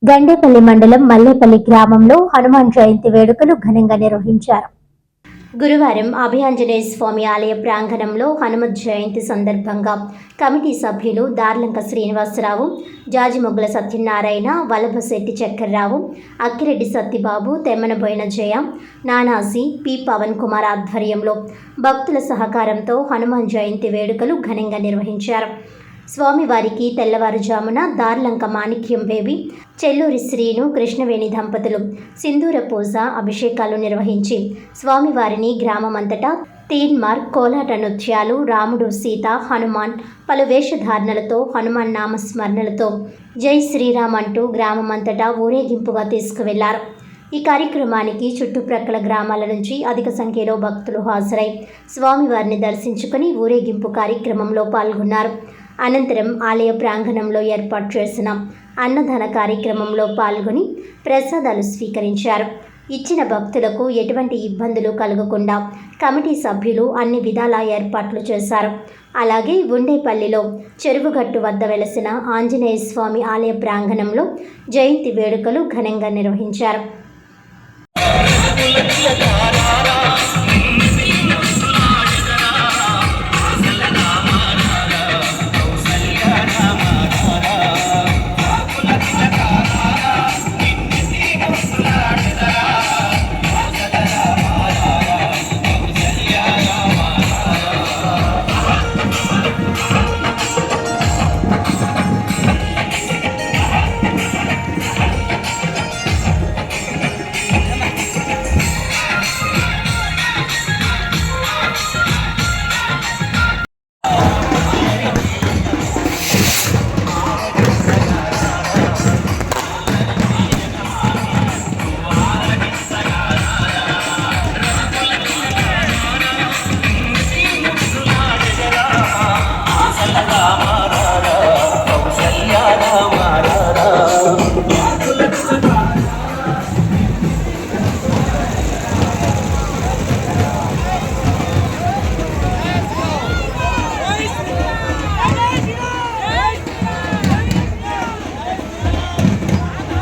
గండేపల్లి మండలం మల్లేపల్లి గ్రామంలో హనుమాన్ జయంతి వేడుకలు ఘనంగా నిర్వహించారు. గురువారం అభయాంజనేయ స్వామి ఆలయ ప్రాంగణంలో హనుమత్ జయంతి సందర్భంగా కమిటీ సభ్యులు దార్లంక శ్రీనివాసరావు, జాజిమొగ్గుల సత్యనారాయణ, వల్లభశెట్టి చక్కెరరావు, అక్కిరెడ్డి సత్తిబాబు, తెమ్మనబోయిన జయ, నానాజీ, పి పవన్ కుమార్ ఆధ్వర్యంలో భక్తుల సహకారంతో హనుమాన్ జయంతి వేడుకలు ఘనంగా నిర్వహించారు. స్వామివారికి తెల్లవారుజామున దార్లంక మాణిక్యం బేబీ, చెల్లూరి శ్రీను, కృష్ణవేణి దంపతులు సింధూర పూజ, అభిషేకాలు నిర్వహించి స్వామివారిని గ్రామమంతటా తీన్మార్, కోలాట నృత్యాలు, రాముడు, సీత, హనుమాన్ పలు వేషధారణలతో, హనుమాన్ నామస్మరణలతో జై శ్రీరామ్ అంటూ గ్రామమంతటా ఊరేగింపుగా తీసుకువెళ్లారు. ఈ కార్యక్రమానికి చుట్టుప్రక్కల గ్రామాల నుంచి అధిక సంఖ్యలో భక్తులు హాజరై స్వామివారిని దర్శించుకుని ఊరేగింపు కార్యక్రమంలో పాల్గొన్నారు. అనంతరం ఆలయ ప్రాంగణంలో ఏర్పాటు చేసిన అన్నదాన కార్యక్రమంలో పాల్గొని ప్రసాదాలు స్వీకరించారు. ఇచ్చిన భక్తులకు ఎటువంటి ఇబ్బందులు కలగకుండా కమిటీ సభ్యులు అన్ని విధాల ఏర్పాట్లు చేశారు. అలాగే గుండేపల్లిలో చెరువుగట్టు వద్ద వెలసిన ఆంజనేయ స్వామి ఆలయ ప్రాంగణంలో జయంతి వేడుకలు ఘనంగా నిర్వహించారు.